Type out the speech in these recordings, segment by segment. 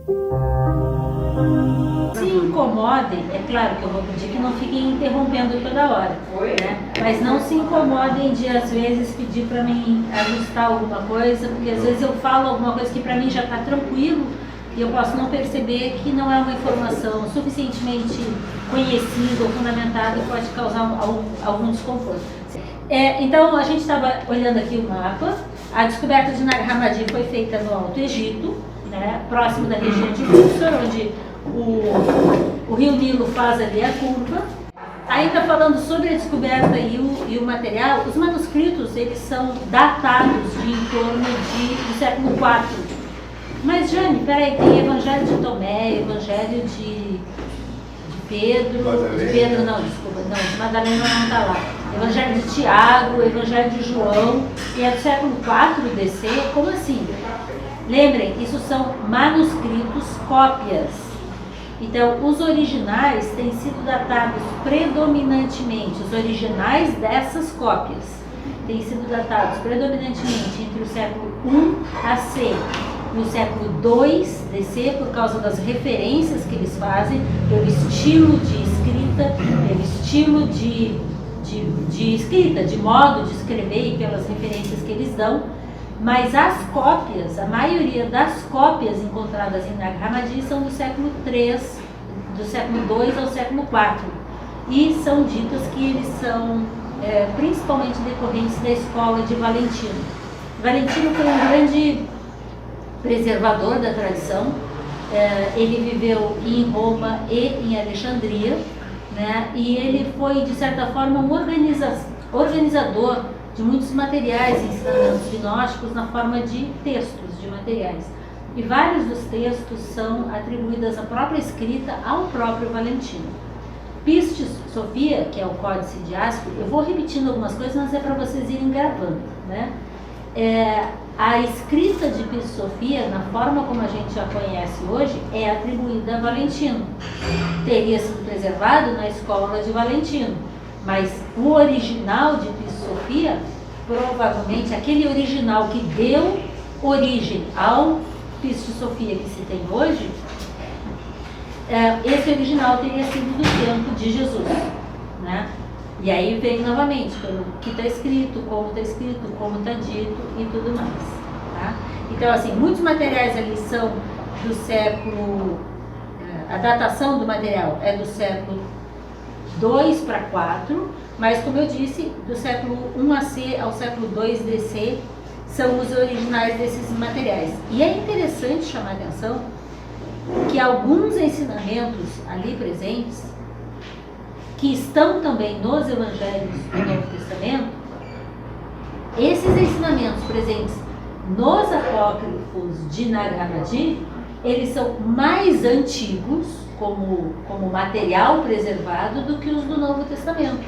Se incomodem, é claro que eu vou pedir que não fiquem interrompendo toda hora, né? Mas não se incomodem de às vezes pedir para mim ajustar alguma coisa, porque às vezes eu falo alguma coisa que para mim já está tranquilo e eu posso não perceber que não é uma informação suficientemente conhecida ou fundamentada e pode causar algum desconforto. Então a gente estava olhando aqui o mapa. A descoberta de Nag Hammadi foi feita no Alto Egito, né, próximo da região de Luxor, onde o rio Nilo faz ali a curva. Ainda falando sobre a descoberta e o material, os manuscritos eles são datados de em torno do século IV. Mas, Jane, peraí, tem Evangelho de Tomé, Evangelho de Pedro, de Madalena não está lá. Evangelho de Tiago, Evangelho de João, e é do século IV DC, como assim? Lembrem, isso são manuscritos, cópias. Então, os originais têm sido datados predominantemente, os originais dessas cópias têm sido datados predominantemente entre o século I AC e o século II DC, por causa das referências que eles fazem, pelo estilo de escrita, pelo estilo de escrita, de modo de escrever e pelas referências que eles dão. Mas as cópias, a maioria das cópias encontradas em Nag Hammadi são do século III, do século II ao século IV. E são ditas que eles são principalmente decorrentes da escola de Valentino. Valentino foi um grande preservador da tradição. Ele viveu em Roma e em Alexandria, né? E ele foi, de certa forma, um organizador de muitos materiais e ensinamentos gnósticos na forma de textos, de materiais. E vários dos textos são atribuídos à própria escrita ao próprio Valentino. Pistis Sophia, que é o Códice de Áspero, eu vou repetindo algumas coisas, mas é para vocês irem gravando, né? A escrita de Pistis Sophia, na forma como a gente já conhece hoje, é atribuída a Valentino. Teria sido preservado na escola de Valentino, mas o original de Pistis Sophia, provavelmente aquele original que deu origem ao Pistis Sophia que se tem hoje, esse original teria sido do tempo de Jesus, né? E aí vem novamente pelo que está escrito, como está dito e tudo mais, tá? Então, assim, muitos materiais ali são do século, a datação do material é do século II para IV, mas, como eu disse, do século I AC ao século II DC são os originais desses materiais. E é interessante chamar a atenção que alguns ensinamentos ali presentes, que estão também nos evangelhos do Novo Testamento, esses ensinamentos presentes nos apócrifos de Nag Hammadi, eles são mais antigos como material preservado do que os do Novo Testamento.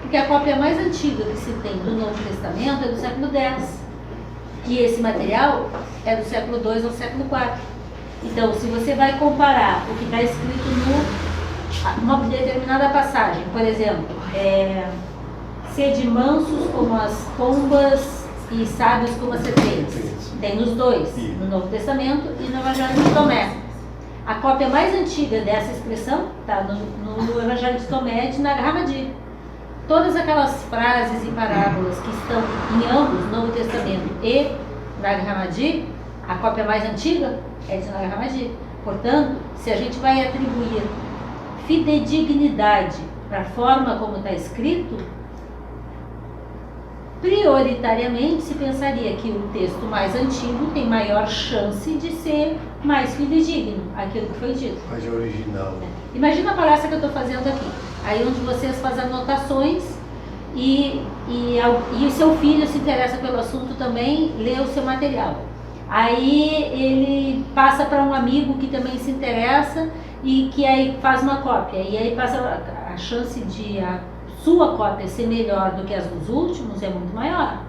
Porque a cópia mais antiga que se tem do Novo Testamento é do século X. E esse material é do século II ao século IV. Então, se você vai comparar o que está escrito numa determinada passagem, por exemplo, sede mansos como as pombas e sábios como as serpentes, tem nos dois, no Novo Testamento e no Evangelho de Tomé. A cópia mais antiga dessa expressão está no Evangelho de Tomé de Nag Hammadi. Todas aquelas frases e parábolas que estão em ambos, Novo Testamento e Nag Hammadi, a cópia mais antiga é de Nag Hammadi. Portanto, se a gente vai atribuir fidedignidade para a forma como está escrito, prioritariamente se pensaria que o texto mais antigo tem maior chance de ser mais fidedigno, aquilo que foi dito. Mas é original. Imagina a palestra que eu estou fazendo aqui, aí onde vocês fazem anotações e o seu filho se interessa pelo assunto também, lê o seu material. Aí ele passa para um amigo que também se interessa e que aí faz uma cópia, e aí passa a chance de a sua cópia ser melhor do que as dos últimos é muito maior.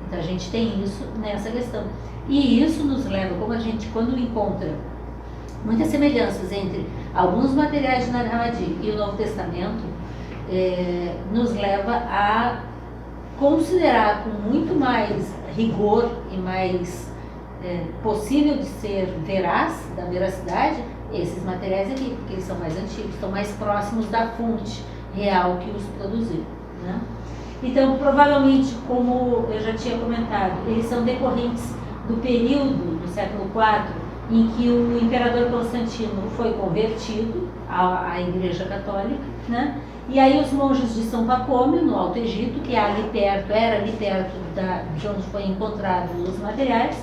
Então a gente tem isso nessa questão. E isso nos leva, como a gente quando encontra muitas semelhanças entre alguns materiais de Nag Hammadi e o Novo Testamento, nos leva a considerar com muito mais rigor e mais possível de ser veraz, da veracidade, esses materiais aqui, porque eles são mais antigos, estão mais próximos da fonte real que os produziu, né? Então, provavelmente, como eu já tinha comentado, eles são decorrentes do período, do século IV, em que o imperador Constantino foi convertido à Igreja Católica, né? E aí os monges de São Pacômio, no Alto Egito, que era ali perto de onde foi encontrados os materiais,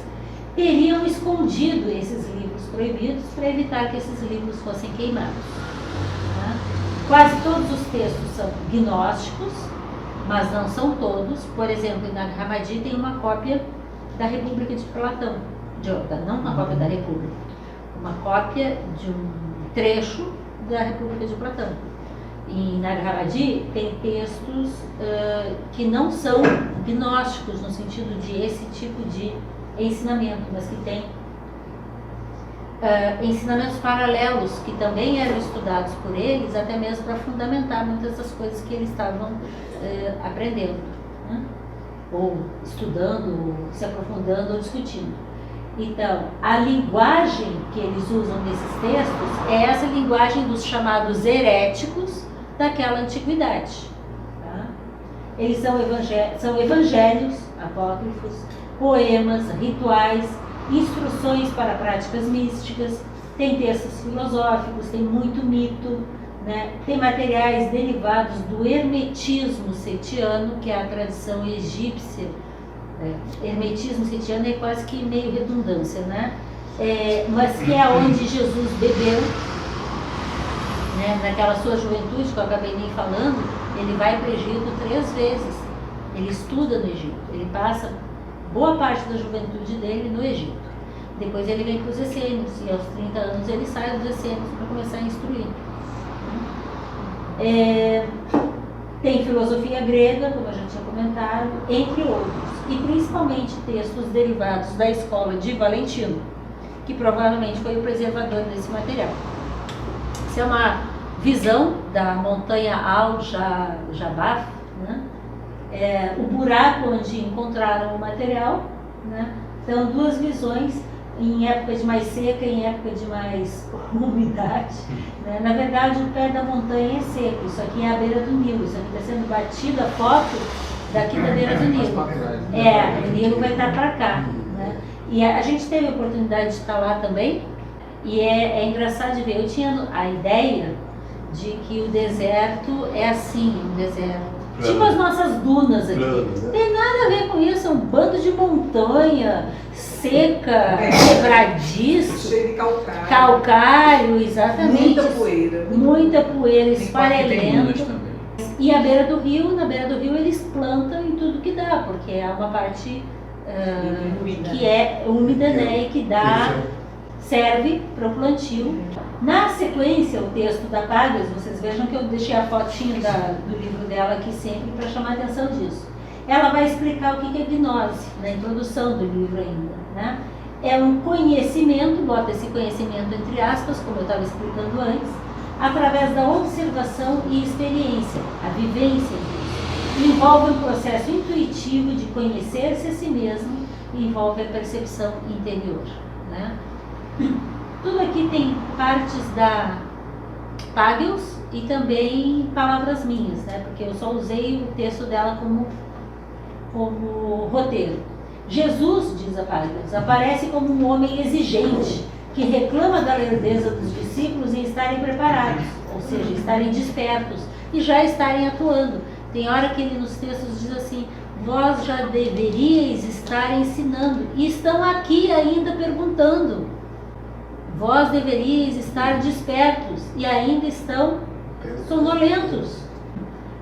teriam escondido esses livros proibidos para evitar que esses livros fossem queimados, né? Quase todos os textos são gnósticos, mas não são todos. Por exemplo, em Nag Hammadi tem uma cópia da República de Platão, não uma cópia da República, uma cópia de um trecho da República de Platão. Em Nag Hammadi tem textos que não são gnósticos no sentido de esse tipo de ensinamento, mas que tem ensinamentos paralelos que também eram estudados por eles, até mesmo para fundamentar muitas das coisas que eles estavam aprendendo, né? Ou estudando, ou se aprofundando, ou discutindo. Então, a linguagem que eles usam nesses textos é essa linguagem dos chamados heréticos daquela antiguidade, tá? Eles são evangelhos, apócrifos, poemas, rituais, instruções para práticas místicas, tem textos filosóficos, tem muito mito, né? Tem materiais derivados do hermetismo setiano, que é a tradição egípcia. Hermetismo setiano é quase que meio redundância, né? Mas que é onde Jesus bebeu, né? Naquela sua juventude, que eu acabei nem falando, ele vai para o Egito 3 vezes, ele estuda no Egito, ele passa boa parte da juventude dele no Egito. Depois ele vem para os essênios e aos 30 anos ele sai dos essênios para começar a instruir. Tem filosofia grega, como eu já tinha comentado, entre outros, e principalmente textos derivados da escola de Valentino, que provavelmente foi o preservador desse material. Isso é uma visão da montanha Al-Jabaf, né? O buraco onde encontraram o material, né? Então, 2 visões em época de mais seca e em época de mais umidade, né? Na verdade, o pé da montanha é seco, isso aqui é a beira do Nilo, isso aqui está sendo batida a foto daqui da beira do Nilo. O Nilo vai estar para cá, né? E a gente teve a oportunidade de estar lá também, e é engraçado de ver. Eu tinha a ideia de que o deserto é assim, um deserto tipo as nossas dunas aqui. Não tem nada a ver com isso, é um bando de montanha seca, quebradiço, cheio de calcário. Calcário, exatamente. Muita poeira esfarelento. E a beira do rio, na beira do rio eles plantam em tudo que dá, porque é uma parte que é úmida, né, e que serve para o plantio. Na sequência, o texto da Pagas, vocês vejam que eu deixei a fotinha do livro dela aqui sempre para chamar a atenção disso. Ela vai explicar o que é gnose, na introdução do livro ainda, né? É um conhecimento, bota esse conhecimento entre aspas, como eu estava explicando antes, através da observação e experiência, a vivência disso. Envolve um processo intuitivo de conhecer-se a si mesmo e envolve a percepção interior, né? Tudo aqui tem partes da Pagels e também palavras minhas, né? Porque eu só usei o texto dela como roteiro. Jesus, diz a Pagels, aparece como um homem exigente, que reclama da lerdeza dos discípulos em estarem preparados, ou seja, estarem despertos e já estarem atuando. Tem hora que ele nos textos diz assim: vós já deveríeis estar ensinando e estão aqui ainda perguntando. Vós deveríeis estar despertos e ainda estão sonolentos.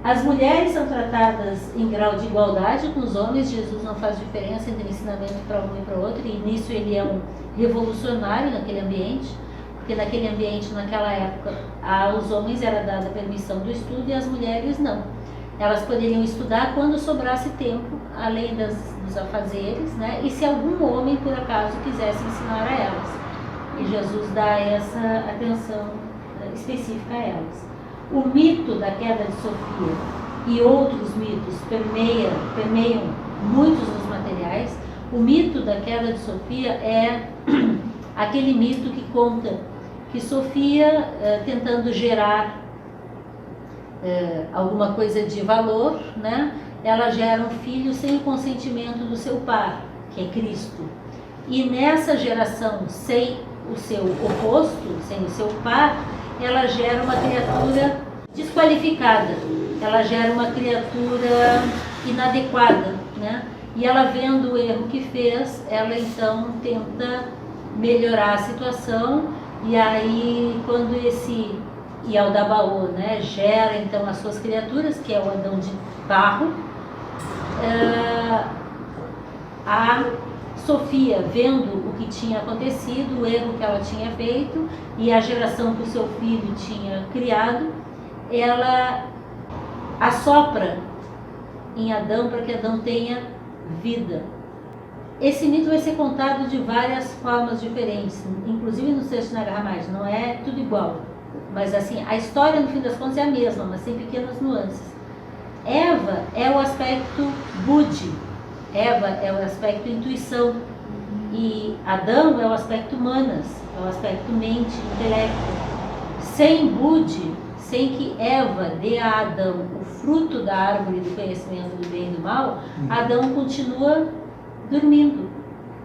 As mulheres são tratadas em grau de igualdade com os homens. Jesus não faz diferença entre ensinamento para um e para outro, e nisso ele é um revolucionário naquele ambiente, porque naquele ambiente, naquela época, aos homens era dada a permissão do estudo e às mulheres não. Elas poderiam estudar quando sobrasse tempo, além dos afazeres, né? E se algum homem, por acaso, quisesse ensinar a elas. E Jesus dá essa atenção específica a elas. O mito da queda de Sofia e outros mitos permeiam muitos dos materiais. O mito da queda de Sofia é aquele mito que conta que Sofia, tentando gerar alguma coisa de valor, né, ela gera um filho sem o consentimento do seu par, que é Cristo. E nessa geração, sem o seu oposto, sem o seu par, ela gera uma criatura desqualificada, ela gera uma criatura inadequada, né? E ela, vendo o erro que fez, ela então tenta melhorar a situação. E aí, quando esse Yaldabaoth, né, gera então as suas criaturas, que é o Adão de barro, a Sofia, vendo o que tinha acontecido, o erro que ela tinha feito e a geração que o seu filho tinha criado, ela assopra em Adão para que Adão tenha vida. Esse mito vai ser contado de várias formas diferentes, inclusive no texto na Grahamad, não é tudo igual, mas assim, a história no fim das contas é a mesma, mas tem pequenas nuances. Eva é o aspecto Budi, Eva é o aspecto intuição, e Adão é o aspecto manas, é o aspecto mente, intelecto. Sem Budi, sem que Eva dê a Adão o fruto da árvore do conhecimento do bem e do mal, Adão continua dormindo.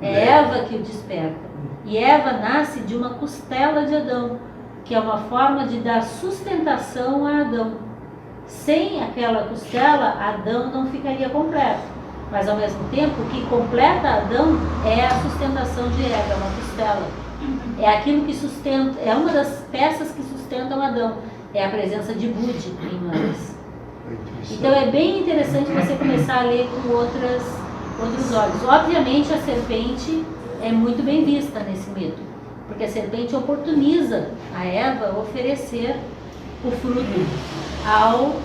É Eva que o desperta. E Eva nasce de uma costela de Adão, que é uma forma de dar sustentação a Adão. Sem aquela costela, Adão não ficaria completo. Mas ao mesmo tempo, o que completa Adão é a sustentação de Eva, é uma costela. É aquilo que sustenta, é uma das peças que sustentam Adão. É a presença de Budi em nós. Então é bem interessante você começar a ler com outros olhos. Obviamente a serpente é muito bem vista nesse mito, porque a serpente oportuniza a Eva oferecer o fruto ao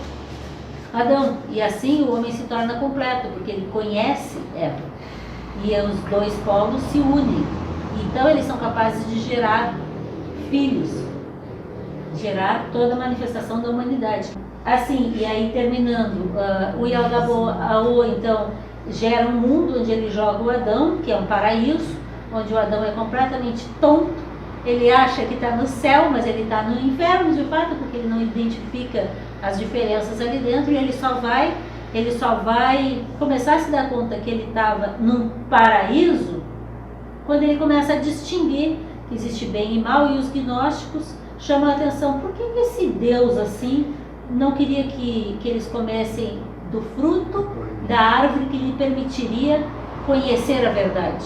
Adão, e assim o homem se torna completo, porque ele conhece Eva, e os dois polos se unem, então eles são capazes de gerar filhos, gerar toda a manifestação da humanidade. Assim, e aí terminando, o Yaldabaoth então gera um mundo onde ele joga o Adão, que é um paraíso, onde o Adão é completamente tonto, ele acha que está no céu, mas ele está no inferno de fato, porque ele não identifica as diferenças ali dentro, e ele só vai começar a se dar conta que ele estava num paraíso quando ele começa a distinguir que existe bem e mal, e os gnósticos chamam a atenção: por que esse Deus assim não queria que eles comessem do fruto da árvore que lhe permitiria conhecer a verdade?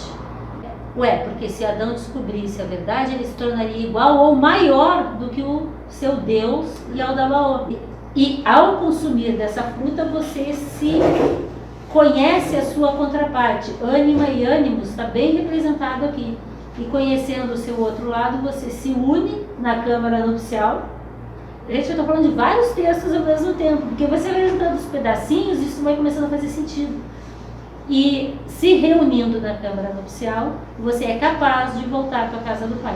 Ué, porque se Adão descobrisse a verdade, ele se tornaria igual ou maior do que o seu Deus Yaldabaoth. E ao consumir dessa fruta, você se conhece a sua contraparte. Ânima e ânimos está bem representado aqui. E conhecendo o seu outro lado, você se une na câmara nupcial. Gente, eu estou falando de vários textos ao mesmo tempo, porque você vai juntando os pedacinhos, isso vai começando a fazer sentido. E se reunindo na câmara nupcial, você é capaz de voltar para a casa do Pai.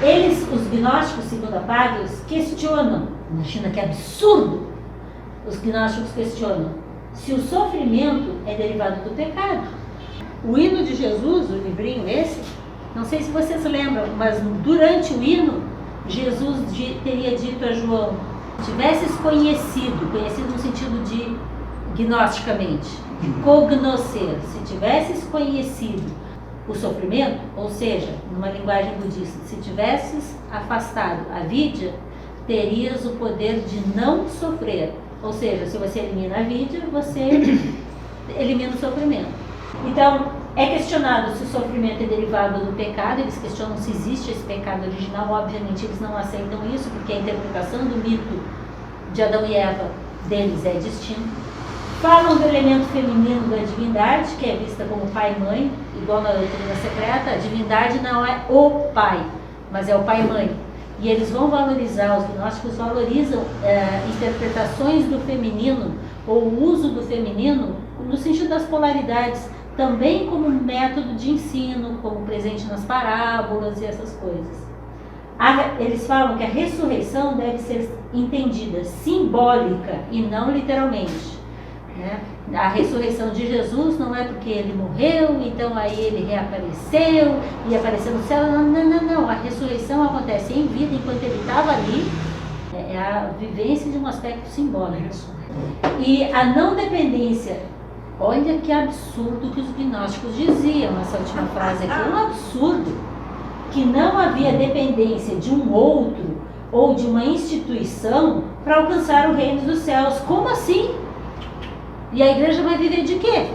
Eles, os gnósticos, segundo Apágios, questionam. Imagina que absurdo! Os gnósticos questionam se o sofrimento é derivado do pecado. O hino de Jesus, o livrinho esse, não sei se vocês lembram, mas durante o hino, Jesus teria dito a João: tivesses conhecido no sentido de gnosticamente, de cognoscer, se tivesses conhecido o sofrimento, ou seja, numa linguagem budista, se tivesses afastado a vidya, terias o poder de não sofrer. Ou seja, se você elimina a vidya, você elimina o sofrimento. Então, é questionado se o sofrimento é derivado do pecado. Eles questionam se existe esse pecado original. Obviamente eles não aceitam isso, porque a interpretação do mito de Adão e Eva deles é distinta. Falam do elemento feminino da divindade, que é vista como pai e mãe, igual na doutrina secreta. A divindade não é o pai, mas é o pai e mãe. E eles vão valorizar, os gnósticos valorizam interpretações do feminino, ou o uso do feminino, no sentido das polaridades, também como método de ensino, como presente nas parábolas e essas coisas. Eles falam que a ressurreição deve ser entendida simbólica e não literalmente. né? A ressurreição de Jesus não é porque ele morreu, então aí ele reapareceu e apareceu no céu. Não, não, não, não. A ressurreição acontece em vida enquanto ele estava ali. É a vivência de um aspecto simbólico. E a não dependência, olha que absurdo que os gnósticos diziam, essa última frase aqui, é um absurdo, que não havia dependência de um outro ou de uma instituição para alcançar o reino dos céus. Como assim? E a igreja vai viver de quê?